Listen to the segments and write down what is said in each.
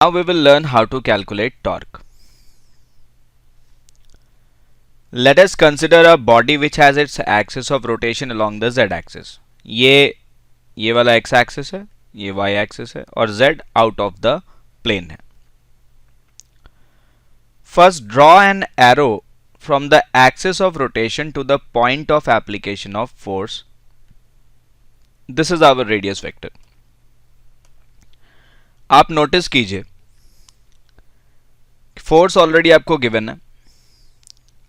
Now we will learn how to calculate torque. Let us consider a body which has its axis of rotation along the z-axis. ये वाला x axis है, ये y axis है और z out of the plane है. First draw an arrow from the axis of rotation to the point of application of force. This is our radius vector. आप notice कीजिए force already आपको given है.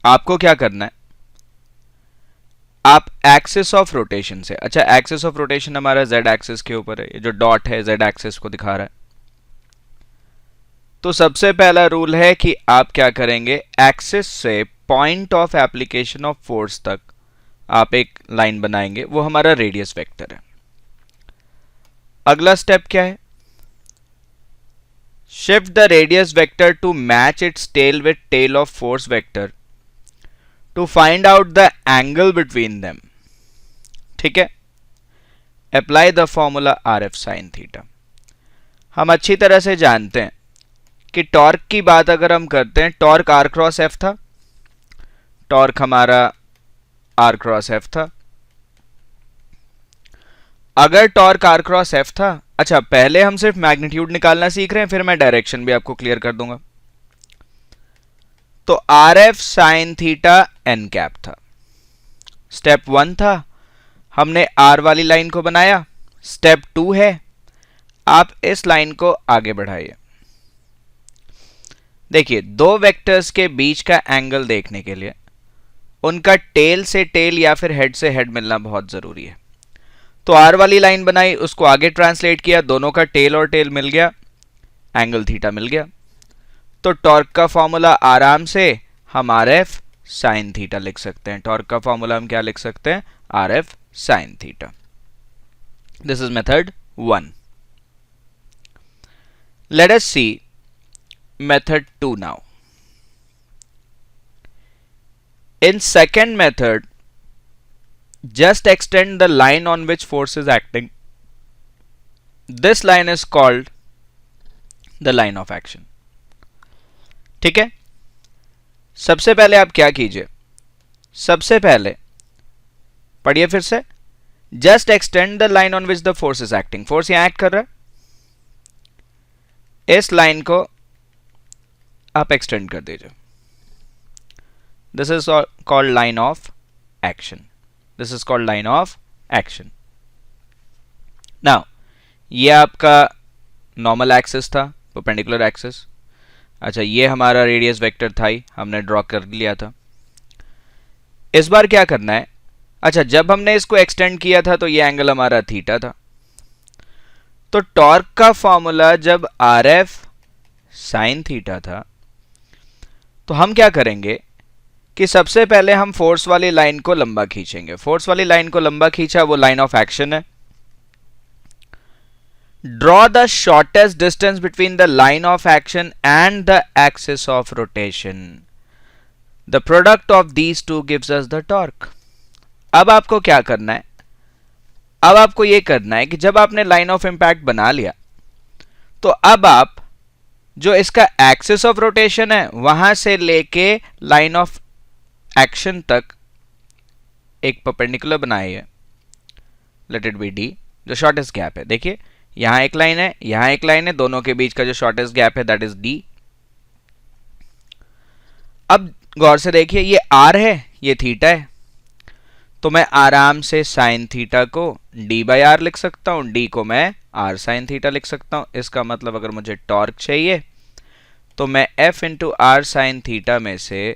आपको क्या करना है, आप एक्सिस ऑफ रोटेशन से, अच्छा एक्सिस ऑफ रोटेशन हमारा जेड एक्सिस के ऊपर है, ये जो डॉट है जेड एक्सिस को दिखा रहा है. तो सबसे पहला रूल है कि आप क्या करेंगे, एक्सिस से point of application of force तक आप एक लाइन बनाएंगे, वो हमारा रेडियस वेक्टर है. अगला स्टेप क्या है, shift the radius vector to match its tail with tail of force vector to find out the angle between them. ठीक है, apply the formula RF sin theta. हम अच्छी तरह से जानते हैं कि टॉर्क की बात अगर हम करते हैं, टॉर्क R क्रॉस F था, टॉर्क हमारा R क्रॉस F था. अगर टॉर्क R क्रॉस F था, अच्छा पहले हम सिर्फ मैग्नीट्यूड निकालना सीख रहे हैं, फिर मैं डायरेक्शन भी आपको क्लियर कर दूंगा. तो R F sine theta N cap था. स्टेप 1 था, हमने आर वाली लाइन को बनाया. स्टेप 2 है, आप इस लाइन को आगे बढ़ाइए. देखिए दो वेक्टर्स के बीच का एंगल देखने के लिए उनका टेल से टेल या फिर हेड से हेड मिलना बहुत जरूरी है. तो आर वाली लाइन बनाई, उसको आगे ट्रांसलेट किया, दोनों का टेल और टेल मिल गया, एंगल थीटा मिल गया. तो टॉर्क का फॉर्मूला आराम से हम आर एफ साइन थीटा लिख सकते हैं. टॉर्क का फॉर्मूला हम क्या लिख सकते हैं, R F sine theta. This is method 1. Let us see method 2 now. In second method, just extend the line on which force is acting. This line is called the line of action. ठीक है, सबसे पहले आप क्या कीजिए, सबसे पहले पढ़िए फिर से, just extend the line on which the force is acting. Force यहां एक्ट कर रहा है, इस लाइन को आप एक्सटेंड कर दीजिए. This is called line of action. This is called line of action. Now, ये आपका नॉर्मल एक्सिस था, परपेंडिकुलर एक्सिस. अच्छा ये हमारा रेडियस वेक्टर था ही, हमने ड्रॉ कर लिया था. इस बार क्या करना है, अच्छा जब हमने इसको एक्सटेंड किया था तो ये एंगल हमारा थीटा था. तो टॉर्क का फॉर्मूला जब आर एफ साइन थीटा था, तो हम क्या करेंगे कि सबसे पहले हम फोर्स वाली लाइन को लंबा खींचेंगे. फोर्स वाली लाइन को लंबा खींचा, वो लाइन ऑफ एक्शन है. Draw the shortest distance between the line of action and the axis of rotation. The product of these two gives us the torque. अब आपको क्या करना है, अब आपको यह करना है कि जब आपने लाइन ऑफ इंपैक्ट बना लिया, तो अब आप जो इसका एक्सिस ऑफ रोटेशन है वहां से लेके लाइन ऑफ एक्शन तक एक परपेंडिकुलर बनाई है. लेट इट बी डी, जो शॉर्टेस्ट गैप है. देखिए यहां एक लाइन है, यहां एक लाइन है, दोनों के बीच का जो शॉर्टेस्ट गैप है दैट इज डी. अब गौर से देखिए, ये आर है, ये थीटा है, तो मैं आराम से साइन थीटा को डी बाई आर लिख सकता हूं, डी को मैं आर साइन थीटा लिख सकता हूं. इसका मतलब अगर मुझे टॉर्क चाहिए तो मैं F into R sine theta में से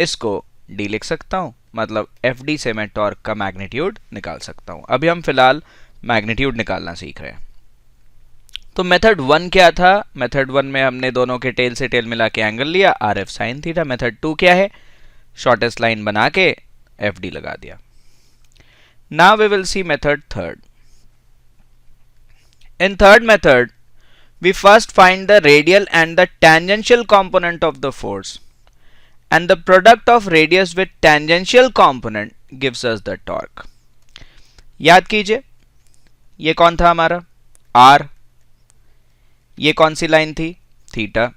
इसको d लिख सकता हूं, मतलब fd से मैं टॉर्क का मैग्नीट्यूड निकाल सकता हूं. अभी हम फिलहाल मैग्नीट्यूड निकालना सीख रहे हैं. तो मेथड 1 क्या था, मेथड 1 में हमने दोनों के टेल से टेल मिला के एंगल लिया, are F sine theta. Method 2 क्या है, शॉर्टेस्ट लाइन बना के fd लगा दिया. Now we will see method 3. In third method we first find the radial and the tangential component of the force, and the product of radius with tangential component gives us the torque. याद कीजिए ये कौन था हमारा, R. ये कौन सी line थी? Theta.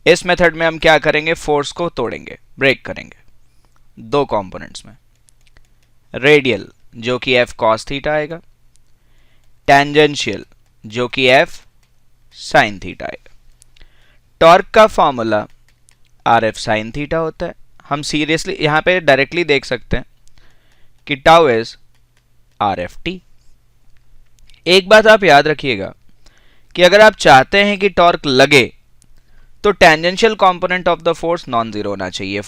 इस मेथड में हम क्या करेंगे? फोर्स को तोड़ेंगे, ब्रेक करेंगे दो कंपोनेंट्स में। रेडियल जो कि एफ कॉस थीटा आएगा, टेंजेंशियल जो कि एफ साइन थीटा आएगा। टॉर्क का formula R F sine theta होता है। हम सीरियसली यहां पे डायरेक्टली देख सकते हैं कि tau is R F T. एक बात आप याद रखिएगा कि अगर आप चाहते हैं कि टॉर्क लगे तो tangential component of the force non zero होना चाहिए।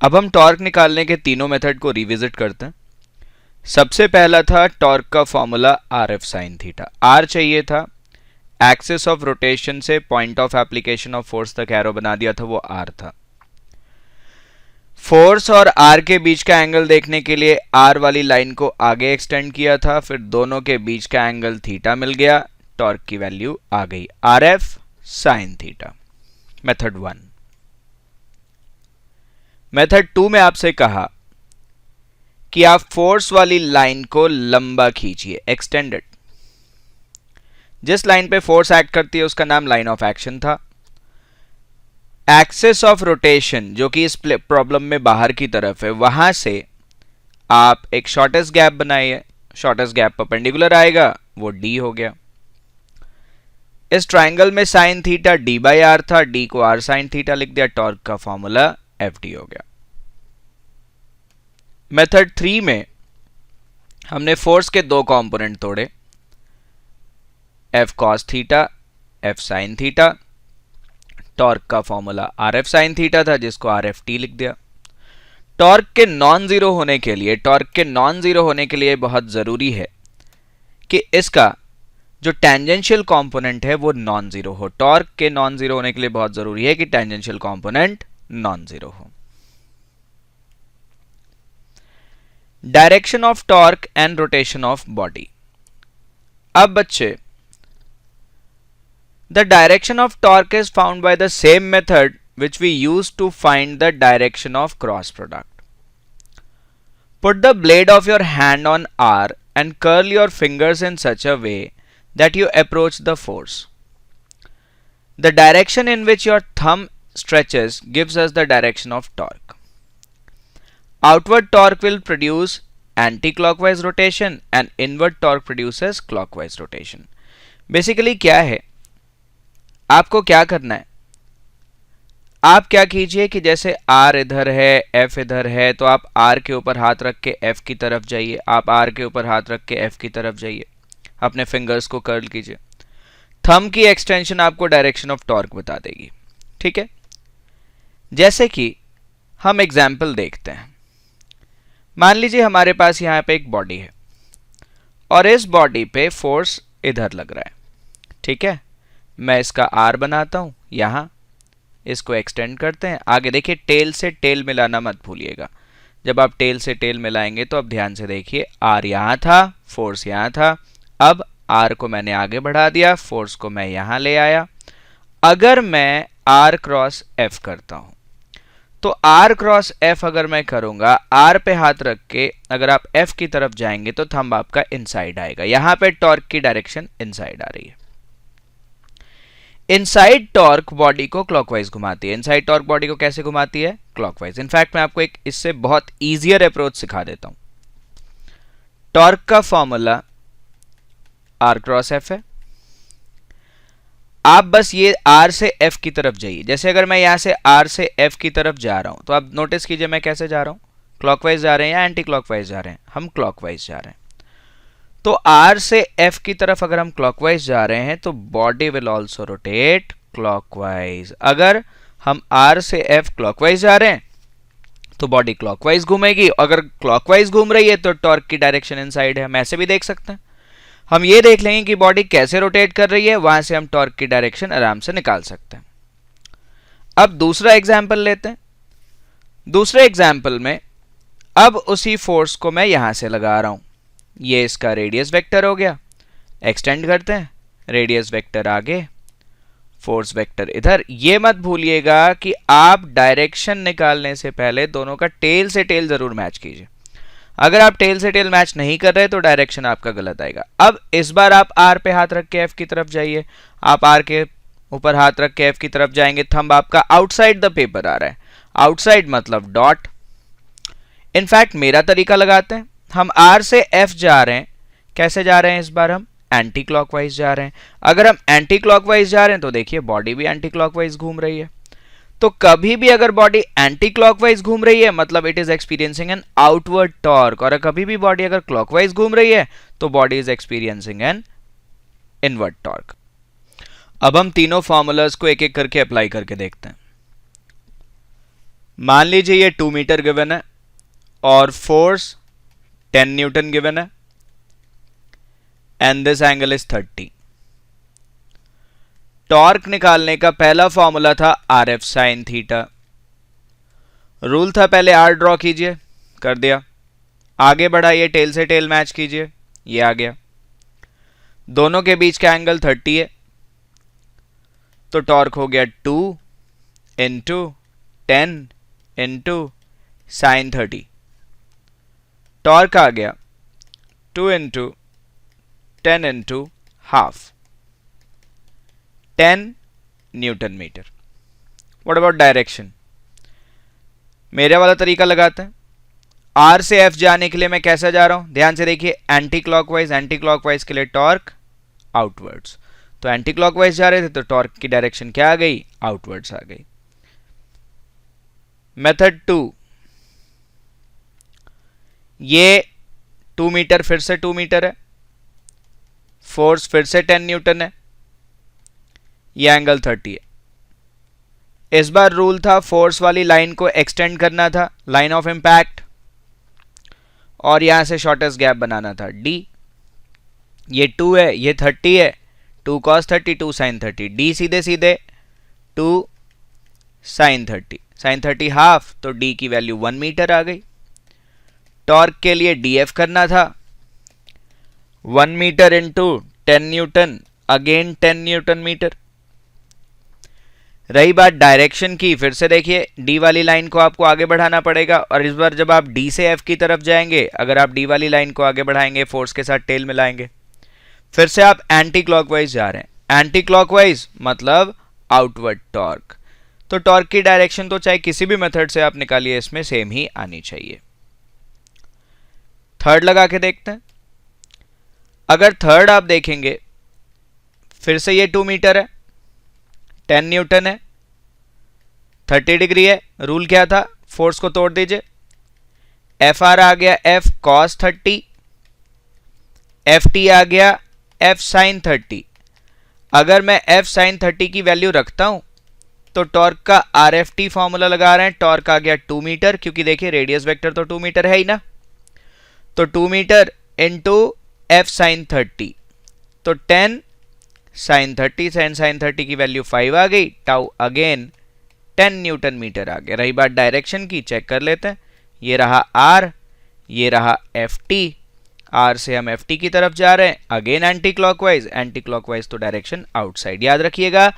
अब हम टॉर्क निकालने के तीनों मेथड को रिविजिट करते हैं। सबसे पहला था टॉर्क का formula R F sine theta. R चाहिए था, एक्सिस ऑफ रोटेशन से point of application of force तक एरो बना दिया था, वो आर था। फोर्स और आर के बीच का एंगल देखने के लिए आर वाली लाइन को आगे एक्सटेंड किया था, फिर दोनों के बीच का एंगल थीटा मिल गया, टॉर्क की वैल्यू आ गई are F sine theta. Method 1। Method 2 में आपसे कहा कि आप फोर्स वाली लाइन को लंबा खींचिए, एक्सटेंडेड। जिस लाइन पे फोर्स एक्ट करती है उसका नाम लाइन ऑफ एक्शन था। एक्सिस ऑफ रोटेशन जो कि इस प्रॉब्लम में बाहर की तरफ है, वहां से आप एक शॉर्टेस्ट गैप बनाइए, शॉर्टेस्ट गैप परपेंडिकुलर आएगा, वो डी हो गया। इस ट्राइंगल में sine theta D by R था, डी को आर साइन थीटा लिख दिया, टॉर्क का फॉर्मूला एफ डी हो गया। मेथड 3 में हमने फोर्स के दो कंपोनेंट तोड़े, F cos theta, F sine theta. Torque का formula R F sine theta था जिसको आर एफ टी लिख दिया। टॉर्क के नॉन जीरो होने के लिए, टॉर्क के नॉन जीरो होने के लिए बहुत जरूरी है कि इसका जो टेंजेंशियल कंपोनेंट है वो नॉन जीरो हो। टॉर्क के नॉन जीरो होने के लिए बहुत जरूरी है कि टेंजेंशियल कंपोनेंट नॉन जीरो हो। Direction of torque and rotation of body. अब बच्चे, the direction of torque is found by the same method which we use to find the direction of cross product. Put the blade of your hand on R and curl your fingers in such a way that you approach the force. The direction in which your thumb stretches gives us the direction of torque. Outward torque will produce anti-clockwise rotation and inward torque produces clockwise rotation. Basically क्या है, आपको क्या करना है, आप क्या कीजिए कि जैसे R इधर है, F इधर है, तो आप R के ऊपर हाथ रख के F की तरफ जाइए, आप R के ऊपर हाथ रख के F की तरफ जाइए, अपने फिंगर्स को कर्ल कीजिए। थंब की एक्सटेंशन आपको डायरेक्शन ऑफ टॉर्क बता देगी, ठीक है। जैसे कि हम एग्जाम्पल देखते हैं। मान लीजिए हमारे पास यहां पे एक बॉडी है और इस बॉडी पे फोर्स इधर लग रहा है, ठीक है। मैं इसका आर बनाता हूं, यहां इसको एक्सटेंड करते हैं। आगे देखिए, टेल से टेल मिलाना मत भूलिएगा। जब आप टेल से टेल मिलाएंगे तो अब ध्यान से देखिए, आर यहां था, फोर्स यहां था। अब आर को मैंने आगे बढ़ा दिया, फोर्स को मैं यहां ले आया। अगर मैं आर क्रॉस एफ करता हूं तो आर क्रॉस एफ अगर मैं करूंगा, आर पे हाथ रख के अगर आप एफ की तरफ जाएंगे तो थंब आपका इनसाइड आएगा। यहां पे टॉर्क की डायरेक्शन इनसाइड आ रही है। इनसाइड टॉर्क बॉडी को क्लॉकवाइज घुमाती है। इनसाइड टॉर्क बॉडी को कैसे घुमाती है? क्लॉकवाइज। इनफैक्ट मैं आपको एक इससे बहुत इजियर अप्रोच सिखा देता हूं। टॉर्क का फॉर्मूला आर क्रॉस एफ है। आप बस ये आर से एफ की तरफ जाइए। जैसे अगर मैं यहां से आर से एफ की तरफ जा रहा हूं तो आप नोटिस कीजिए मैं कैसे जा रहा हूं, क्लॉकवाइज जा रहे हैं या एंटी क्लॉकवाइज जा रहे हैं? हम क्लॉकवाइज जा रहे हैं। तो आर से एफ की तरफ अगर हम क्लॉकवाइज जा रहे हैं तो body will also rotate clockwise. अगर हम आर से एफ क्लॉकवाइज जा रहे हैं तो बॉडी क्लॉकवाइज घूमेगी। अगर क्लॉकवाइज घूम रही है तो टॉर्क की डायरेक्शन इनसाइड है। हम ऐसे भी देख सकते हैं। हम ये देख लेंगे कि बॉडी कैसे रोटेट कर रही है, वहां से हम टॉर्क की डायरेक्शन आराम से निकाल सकते हैं। अब दूसरा एग्जाम्पल लेते हैं। दूसरे एग्जाम्पल में अब उसी फोर्स को मैं यहां से लगा रहा हूं। ये इसका रेडियस वेक्टर हो गया। एक्सटेंड करते हैं, रेडियस वेक्टर आगे, फोर्स वेक्टर इधर। ये मत भूलिएगा कि आप डायरेक्शन निकालने से पहले दोनों का टेल से टेल जरूर मैच कीजिए। अगर आप टेल से टेल मैच नहीं कर रहे तो डायरेक्शन आपका गलत आएगा। अब इस बार आप आर पे हाथ रख के एफ की तरफ जाइए। आप आर के ऊपर हाथ रख के एफ की तरफ जाएंगे, थंब आपका आउटसाइड द पेपर आ रहा है। आउटसाइड मतलब डॉट। इनफैक्ट मेरा तरीका लगाते हैं, हम आर से एफ जा रहे हैं, कैसे जा रहे हैं इस बार हम एंटी क्लॉकवाइज जा रहे हैं। अगर हम एंटी क्लॉकवाइज जा रहे हैं तो देखिए बॉडी भी एंटी क्लॉकवाइज घूम रही है। तो कभी भी अगर बॉडी एंटी क्लॉकवाइज घूम रही है मतलब it is experiencing an outward torque, और कभी भी बॉडी अगर क्लॉकवाइज घूम रही है तो body is experiencing an inward torque. अब हम तीनों फॉर्मूलाज को एक एक करके अप्लाई करके देखते हैं। मान लीजिए ये 2 मीटर गिवन है और फोर्स 10 न्यूटन गिवन है and this angle is 30। Torque निकालने का पहला फॉर्मूला था are F sine theta. Rule था पहले आर ड्रॉ कीजिए, कर दिया। आगे बढ़ाइए, टेल से टेल मैच कीजिए, ये आ गया। दोनों के बीच का एंगल 30 है तो टॉर्क हो गया 2 इंटू 10 इंटू साइन 30। टॉर्क आ गया 2 into 10 into half, 10 newton metre. What about direction? मेरे वाला तरीका लगाते हैं। आर से एफ जाने के लिए मैं कैसे जा रहा हूं, ध्यान से देखिए, एंटी क्लॉकवाइज। एंटी क्लॉकवाइज के लिए टॉर्क आउटवर्ड्स, तो एंटी क्लॉकवाइज जा रहे थे तो टॉर्क की डायरेक्शन क्या आ गई, आउटवर्ड्स आ गई। मेथड 2, ये 2 मीटर फिर से 2 मीटर है, फोर्स फिर से 10 न्यूटन है, ये एंगल 30 है। इस बार रूल था फोर्स वाली लाइन को एक्सटेंड करना था, लाइन ऑफ इंपैक्ट, और यहां से शॉर्टेस्ट गैप बनाना था डी। ये 2 है, ये 30 है, 2 cos 30 2 sin 30, डी सीधे सीधे 2 sin 30, sin 30 हाफ, तो डी की वैल्यू 1 मीटर आ गई। टॉर्क के लिए डीएफ करना था 1 मीटर into 10 newton, again 10 newton metre. रही बात डायरेक्शन की, फिर से देखिए डी वाली लाइन को आपको आगे बढ़ाना पड़ेगा, और इस बार जब आप डी से एफ की तरफ जाएंगे, अगर आप डी वाली लाइन को आगे बढ़ाएंगे, फोर्स के साथ टेल मिलाएंगे, फिर से आप एंटी क्लॉकवाइज जा रहे हैं। एंटी क्लॉकवाइज मतलब आउटवर्ड टॉर्क, तो टॉर्क की डायरेक्शन तो चाहे किसी भी मेथड से आप निकालिए, इसमें सेम ही आनी चाहिए। थर्ड लगा के देखते हैं। अगर थर्ड आप देखेंगे, फिर से ये 2 मीटर है, 10 न्यूटन है, 30 डिग्री है। रूल क्या था, फोर्स को तोड़ दीजिए, एफ आर आ गया एफ कॉस 30, एफ टी आ गया एफ साइन 30। अगर मैं एफ साइन 30 की वैल्यू रखता हूं तो टॉर्क का आर एफ टी फॉर्मूला लगा रहे हैं, टॉर्क आ गया 2 मीटर, क्योंकि देखिए रेडियस वेक्टर तो 2 मीटर है ही ना, तो 2 मीटर इंटू एफ साइन 30, तो 10 साइन 30, साइन 30 की वैल्यू 5 आ गई, टाउ अगेन 10 न्यूटन मीटर आ गया। रही बात डायरेक्शन की, चेक कर लेते हैं। ये रहा आर, ये रहा एफ टी। आर से हम एफ टी की तरफ जा रहे हैं, अगेन एंटी क्लॉकवाइज तो डायरेक्शन आउटसाइड। याद रखिएगा,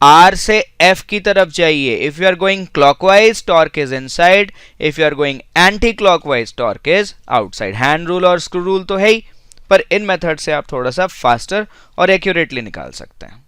आर से एफ की तरफ जाइए, if you are going clockwise torque is inside, if you are going anti clockwise torque is outside. Hand rule और स्क्रू रूल तो है ही, पर इन मेथड से आप थोड़ा सा फास्टर और एक्यूरेटली निकाल सकते हैं।